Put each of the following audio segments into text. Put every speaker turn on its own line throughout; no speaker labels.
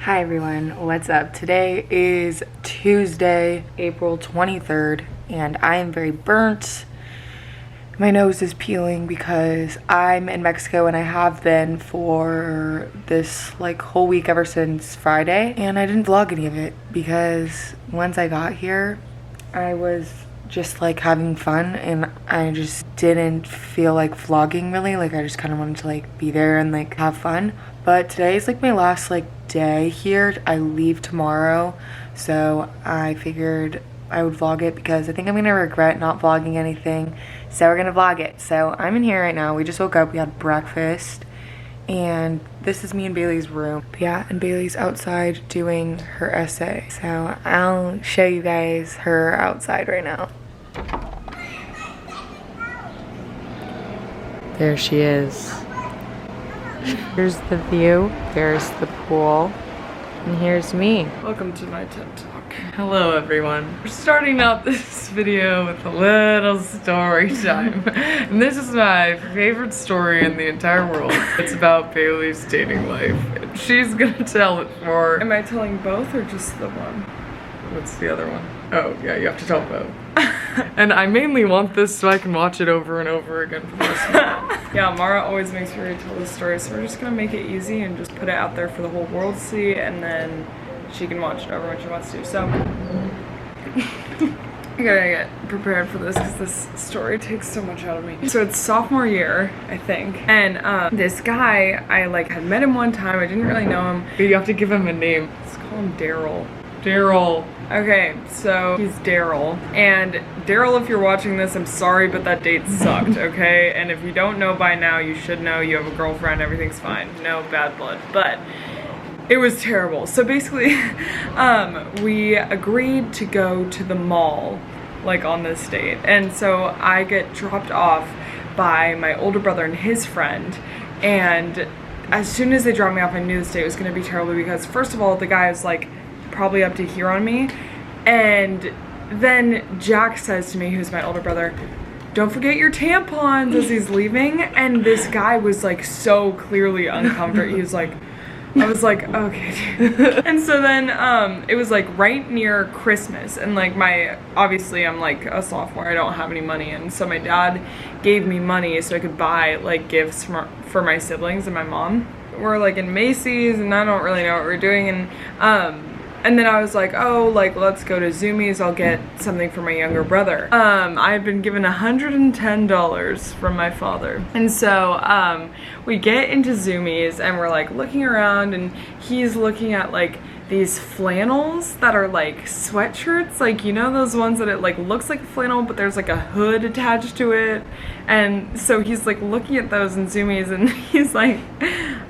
Hi everyone, what's up? Today is Tuesday, April 23rd, and I am very burnt. My nose is peeling because I'm in Mexico and I have been for this whole week ever since Friday, and I didn't vlog any of it because once I got here, I was just having fun and I just didn't feel like vlogging really. I just kind of wanted to be there and have fun. But today is my last day here. I leave tomorrow, so I figured I would vlog it because I think I'm gonna regret not vlogging anything. So we're gonna vlog it. So I'm in here right now. We just woke up, we had breakfast, and this is me and Bailey's room. But yeah, and Bailey's outside doing her essay. So I'll show you guys her outside right now. There she is. Here's the view, there's the pool, and here's me. Welcome to my TED Talk. Hello everyone. We're starting out this video with a little story time. And this is my favorite story in the entire world. It's about Bailey's dating life. She's gonna tell it for... Am I telling both or just the one? What's the other one? Oh yeah, you have to tell both. And I mainly want this so I can watch it over and over again for the rest of the night. Yeah, Mara always makes me retell this story, so we're just gonna make it easy and just put it out there for the whole world to see, and then she can watch it over when she wants to. So I gotta get prepared for this because this story takes so much out of me. So it's sophomore year, I think, and this guy, I had met him one time. I didn't really know him. You have to give him a name. Let's call him Daryl. Daryl. Okay, so he's Daryl. And Daryl, if you're watching this, I'm sorry, but that date sucked, okay? And if you don't know by now, you should know. You have a girlfriend, everything's fine. No bad blood. But it was terrible. So basically, we agreed to go to the mall, on this date. And so I get dropped off by my older brother and his friend. And as soon as they dropped me off, I knew this date was gonna be terrible because, first of all, the guy was probably up to here on me, and then Jack says to me, who's my older brother, don't forget your tampons, as he's leaving. And this guy was so clearly uncomfortable. He was I was okay dude. And so then it was right near Christmas, and obviously I'm a sophomore, I don't have any money, and so my dad gave me money so I could buy gifts for my siblings and my mom. We're in Macy's and I don't really know what we're doing, and then I was oh, let's go to Zoomies, I'll get something for my younger brother. I had been given $110 from my father. And so we get into Zoomies and we're looking around, and he's looking at these flannels that are sweatshirts, you know those ones that it looks like a flannel but there's a hood attached to it. And so he's looking at those in Zoomies, and he's I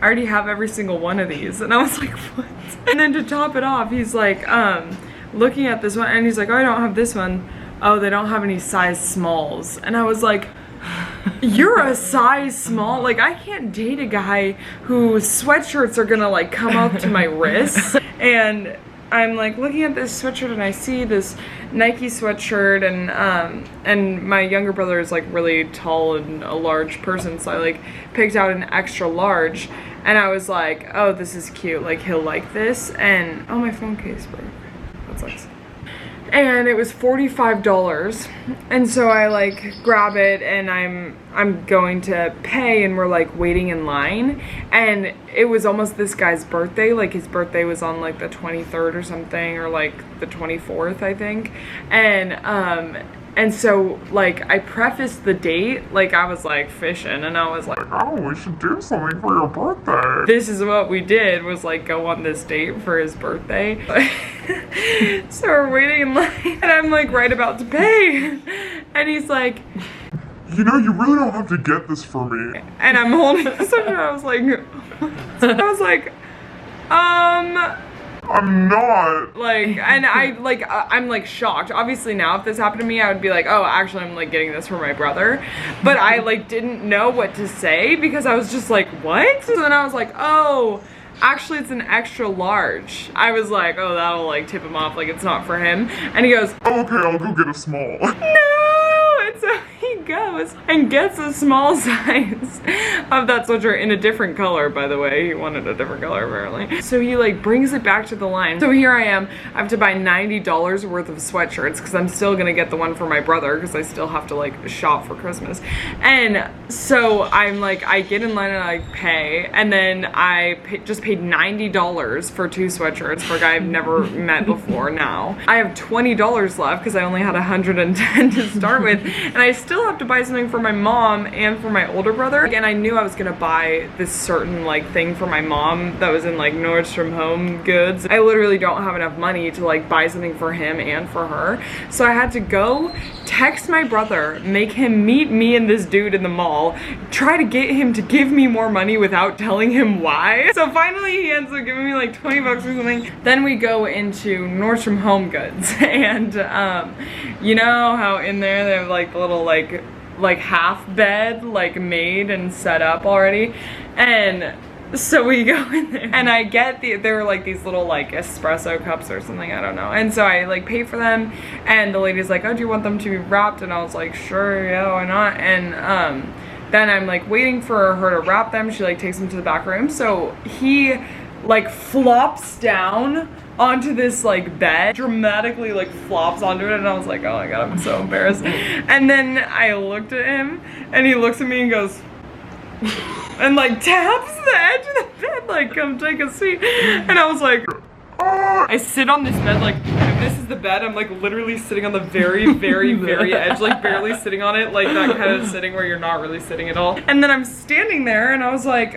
already have every single one of these. And I was what? And then to top it off, he's looking at this one, and he's oh, I don't have this one. Oh, they don't have any size smalls. And I was you're a size small? I can't date a guy whose sweatshirts are gonna come up to my wrists. And I'm looking at this sweatshirt, and I see this Nike sweatshirt, and my younger brother is really tall and a large person, so I picked out an extra large, and I was oh, this is cute, he'll like this. And oh, my phone case broke. That sucks. And it was $45, and so I grab it, and I'm going to pay, and we're waiting in line, and it was almost this guy's birthday. His birthday was on the 23rd or something, or the 24th, I think. And so I prefaced the date I was fishing, and I was oh, we should do something for your birthday. This is what we did, was go on this date for his birthday. So we're waiting in line, and I'm right about to pay, and he's you know, you really don't have to get this for me. And I'm holding this up, and I was I'm not. And I'm shocked. Obviously now if this happened to me, I would be oh, actually I'm getting this for my brother. But I didn't know what to say because I was just what? So then I was oh, actually it's an extra large. I was oh, that'll tip him off, it's not for him. And he goes, oh, okay, I'll go get a small. No! And so he goes and gets a small size of that sweatshirt in a different color, by the way. He wanted a different color apparently. So he like brings it back to the line. So here I am, I have to buy $90 worth of sweatshirts because I'm still gonna get the one for my brother because I still have to like shop for Christmas. And so I'm like, I get in line and I pay, and then I just paid $90 for 2 sweatshirts for a guy I've never met before now. I have $20 left because I only had 110 to start with, and I still have to buy something for my mom and for my older brother. And I knew I was gonna buy this certain like thing for my mom that was in like Nordstrom Home Goods. I literally don't have enough money to like buy something for him and for her. So I had to go text my brother, make him meet me and this dude in the mall, try to get him to give me more money without telling him why. So finally he ends up giving me like 20 bucks or something. Then we go into Nordstrom Home Goods and you know how in there they have like the little like half bed like made and set up already, and so we go in there and I get there were like these little like espresso cups or something, I don't know, and so I like pay for them, and the lady's like, oh, do you want them to be wrapped? And I was like, sure, yeah, why not? And then I'm like waiting for her to wrap them. She like takes them to the back room, so he like flops down onto this like bed, dramatically like flops onto it, and I was like, oh my god, I'm so embarrassed. And then I looked at him and he looks at me and goes and like taps the edge of the bed like, come take a seat. And I was like, I sit on this bed, like if this is the bed, I'm like literally sitting on the very very edge, like barely sitting on it, like that kind of sitting where you're not really sitting at all. And then I'm standing there and I was like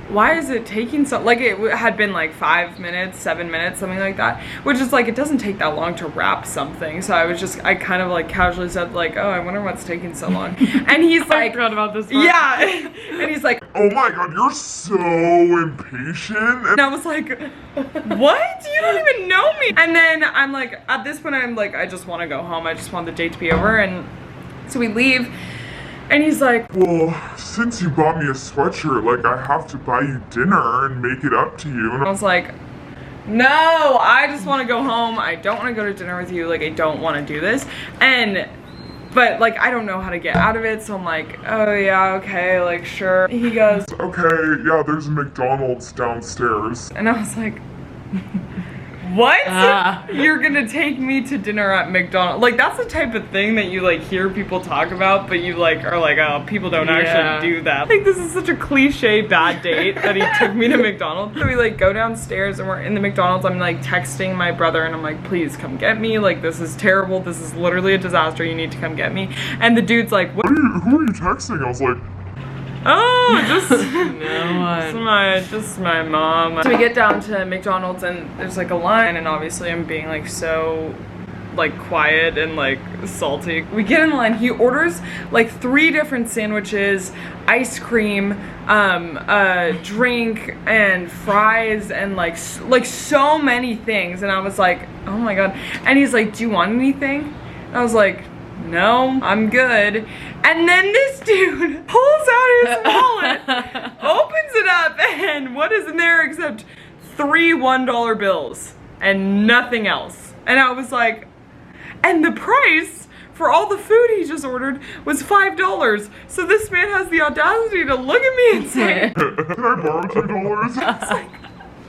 why is it taking so, like it had been like 5 minutes, 7 minutes, something like that, which is like, it doesn't take that long to wrap something. So I kind of like casually said like, oh, I wonder what's taking so long. And he's like, I forgot about this one. Yeah. And he's like,
oh my god, you're so impatient.
And I was like, what? You don't even know me. And then I'm like, at this point I'm like, I just want to go home. I just want the date to be over. And so we leave. And he's like,
well, since you bought me a sweatshirt, like I have to buy you dinner and make it up to you. And
I was like, no, I just want to go home. I don't want to go to dinner with you. Like, I don't want to do this. But like, I don't know how to get out of it. So I'm like, oh yeah, okay, like sure. He goes,
okay, yeah, there's a McDonald's downstairs.
And I was like, what? You're gonna take me to dinner at McDonald's? Like, that's the type of thing that you like hear people talk about, but you like are like, oh, people don't actually do that. Like, this is such a cliche bad date that he took me to McDonald's. So we like go downstairs and we're in the McDonald's. I'm like texting my brother and I'm like, please come get me. Like, this is terrible. This is literally a disaster. You need to come get me. And the dude's like, what?
Who are you texting? I was like,
oh, just my mom. So we get down to McDonald's and there's like a line, and obviously I'm being like so like quiet and like salty. We get in line, he orders like 3 different sandwiches, ice cream, a drink, and fries, and like so many things. And I was like, oh my god. And he's like, do you want anything? And I was like, no, I'm good. And then this dude pulls out his wallet, opens it up, and what is in there except 3 $1 bills and nothing else. And I was like, and the price for all the food he just ordered was $5. So this man has the audacity to look at me and say,
can I borrow $2?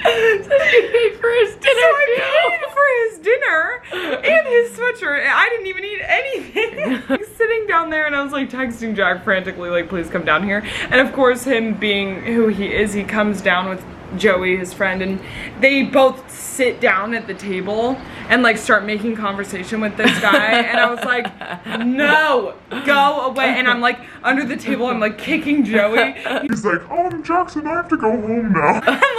So he paid for his dinner. So I paid for his dinner and his sweatshirt, and I didn't even eat anything. Like, sitting down there, and I was like texting Jack frantically, like, please come down here. And of course, him being who he is, he comes down with Joey, his friend, and they both sit down at the table and like start making conversation with this guy. And I was like, no, go away. And I'm like under the table, I'm like kicking Joey.
He's like, oh, Jackson, I have to go home now.
I'm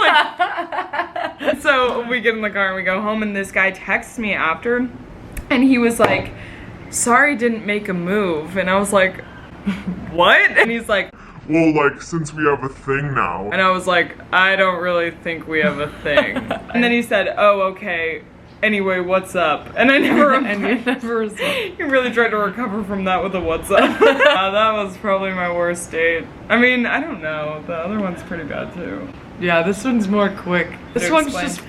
like, so we get in the car and we go home, and this guy texts me after, and he was like, sorry, didn't make a move. And I was like, what? And he's like,
well, like, since we have a thing now.
And I was like, I don't really think we have a thing. And then he said, oh, okay. Anyway, what's up? And I never He really tried to recover from that with a what's up. That was probably my worst date. I mean, I don't know. The other one's pretty bad too.
Yeah, this one's more quick. This one's just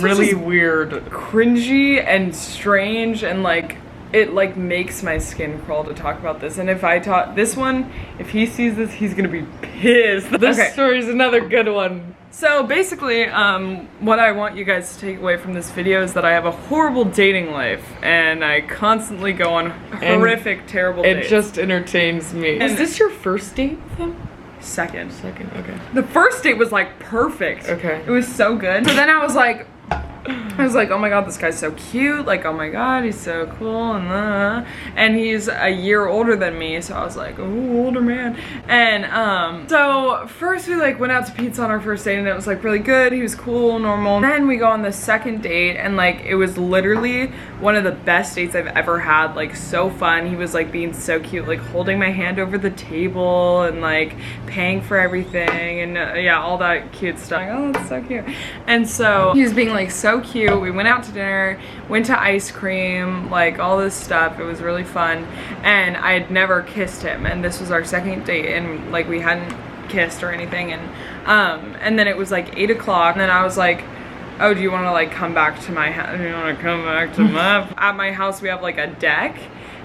really weird.
Cringy and strange, and like, it like makes my skin crawl to talk about this. And if I talk this one, if he sees this, he's gonna be pissed.
This story is another good one.
So basically, what I want you guys to take away from this video is that I have a horrible dating life, and I constantly go on horrific, terrible dates.
It just entertains me.
And
is this your first date with him?
Second,
okay.
the first date was like perfect.
Okay.
It was so good. So then I was like, oh my god, this guy's so cute. Like, oh my god, he's so cool. And he's a year older than me. So I was like, oh, older man. And so first we like went out to pizza on our first date, and it was like really good. He was cool, normal. Then we go on the second date, and like it was literally one of the best dates I've ever had. Like, so fun. He was like being so cute, like holding my hand over the table and like paying for everything, and yeah, all that cute stuff. Like, oh, that's so cute. And so he was being like so cute. We went out to dinner, went to ice cream, like all this stuff. It was really fun, and I had never kissed him, and this was our second date, and like we hadn't kissed or anything. And then it was like 8 o'clock, and then I was like, oh, do you want to like come back to my house? Do you want to come back to my at my house? We have like a deck,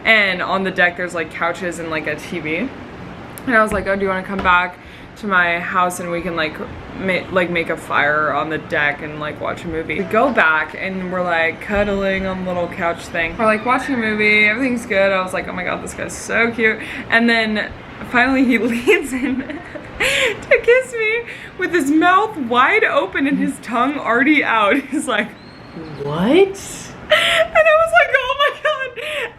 and on the deck there's like couches and like a TV. And I was like, oh, do you want to come back to my house and we can like make a fire on the deck and like watch a movie? We go back and we're like cuddling on the little couch thing. We're like watching a movie, everything's good. I was like, oh my god, this guy's so cute. And then finally he leans in to kiss me with his mouth wide open and his tongue already out. He's like,
what?
And I was like, oh my god.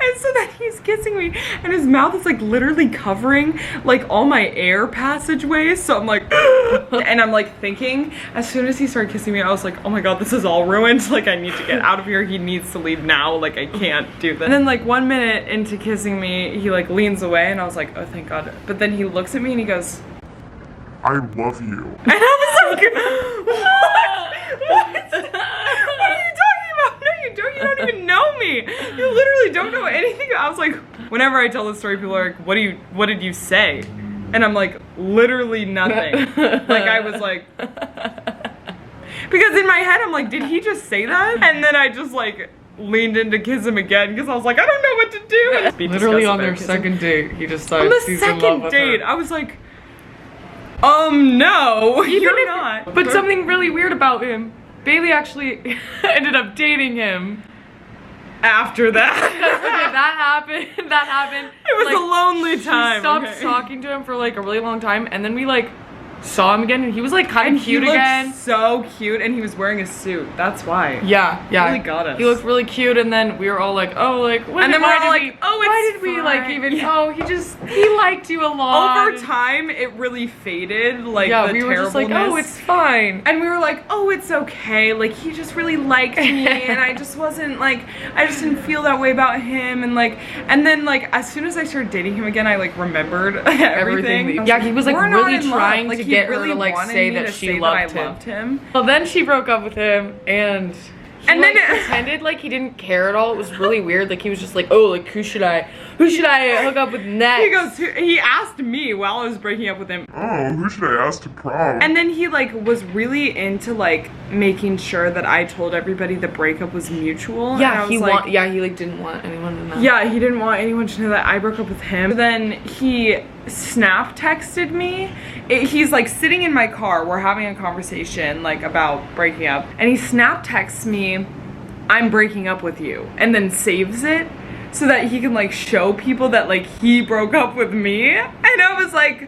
And so then he's kissing me, and his mouth is like literally covering like all my air passageways. So I'm like, and I'm like thinking, as soon as he started kissing me, I was like, oh my god, this is all ruined. Like, I need to get out of here. He needs to leave now. Like, I can't do this. And then like 1 minute into kissing me, he like leans away, and I was like, oh, thank god. But then he looks at me and he goes,
I love you.
and I was like, what? What are you talking about? No, you don't. You don't even know me. You literally don't know anything. I was like, whenever I tell this story, people are like, what did you say? And I'm like, literally nothing. Like, I was like, because in my head, I'm like, did he just say that? And then I just like leaned in to kiss him again, because I was like, I don't know what to do. And
literally on their second date, he decided
on the second date, I was like, no, you're not.
But something really weird about him, Bailey actually ended up dating him
after that.
Okay, that happened.
It was
like,
a lonely time.
She stopped talking to him for like a really long time, and then we like saw him again, and he was like kind of cute again.
So cute, and he was wearing a suit. That's why.
Yeah.
Really got us.
He looked really cute, and then we were all like, oh, like,
and then we're all like, oh,
why did we like even? Yeah. Oh, he liked you a lot.
Over time, it really faded. Like,
yeah,
the
we were just like,
terribleness.
oh, it's fine,
and we were like, oh, it's okay. Like, he just really liked me, and I just wasn't like, I just didn't feel that way about him, and like, and then like, as soon as I started dating him again, I like remembered everything.
Yeah, he was like really trying to get her to like say that
she
loved him. Well, then she broke up with him, and then like, pretended like he didn't care at all. It was really weird. Like, he was just like, oh, like, who should I hook up with next?
He asked me while I was breaking up with him.
Oh, who should I ask to prom?
And then he like was really into like making sure that I told everybody the breakup was mutual.
Yeah,
and
he like didn't want anyone to know.
Yeah, he didn't want anyone to know that I broke up with him. Then he snap texted me. He's like sitting in my car. We're having a conversation like about breaking up, and he snap texts me, I'm breaking up with you, and then saves it so that he can like show people that like he broke up with me. And I was like,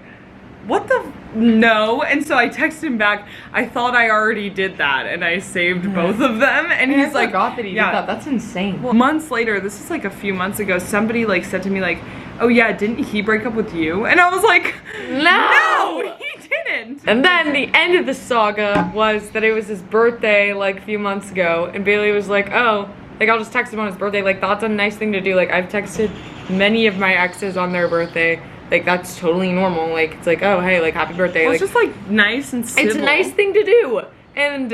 what the no. And so I texted him back, I thought I already did that, and I saved both of them. And he's like,
I forgot that he did that. That's insane.
Well, months later, this is like a few months ago, somebody like said to me like, oh yeah, didn't he break up with you? And I was like, no, he didn't.
And then the end of the saga was that it was his birthday like a few months ago, and Bailey was like, oh, like, I'll just text him on his birthday. Like, that's a nice thing to do. Like, I've texted many of my exes on their birthday. Like, that's totally normal. Like, it's like, oh, hey, like, happy birthday.
Well,
like,
it's just like nice and civil.
It's a nice thing to do. And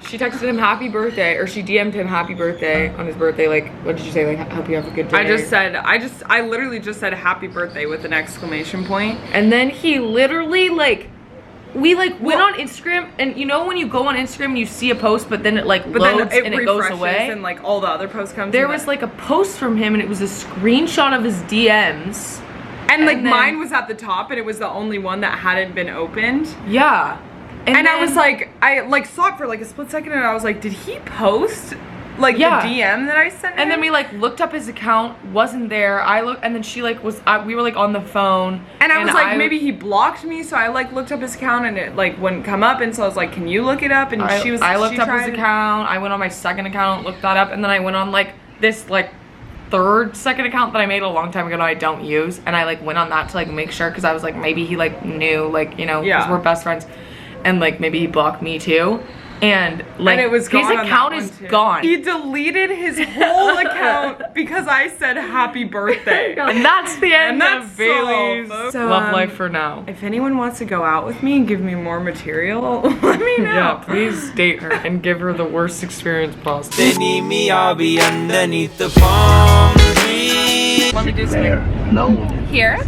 she texted him happy birthday, or she DM'd him happy birthday on his birthday. Like, what did you say? Like, hope you have a good day.
I literally just said happy birthday with an exclamation point.
And then he literally like we like went on Instagram, and you know when you go on Instagram and you see a post, but then it like loads and it goes away,
and like all the other posts come.
There was like a post from him, and it was a screenshot of his DMs,
and like mine was at the top, and it was the only one that hadn't been opened.
Yeah,
and then, I was like, I like saw it for like a split second, and I was like, did he post? Like the DM that I sent him?
And then we like looked up his account, wasn't there. I looked, and then she like was, we were like on the phone.
And I was like, maybe he blocked me, so I like looked up his account and it like wouldn't come up, and so I was like, can you look it up? And
I looked up his account, I went on my second account, looked that up, and then I went on like this like second account that I made a long time ago that I don't use, and I like went on that to like make sure, because I was like, maybe he like knew, like, you know, because we're best friends, and like maybe he blocked me too. And like,
it was gone.
His account is gone.
He deleted his whole account because I said happy birthday.
And that's the end of Bailey's love life for now.
If anyone wants to go out with me and give me more material, let me know.
Yeah, please date her and give her the worst experience possible.
They need me, I'll be underneath the palm tree.
Let me do something.
No.
Here.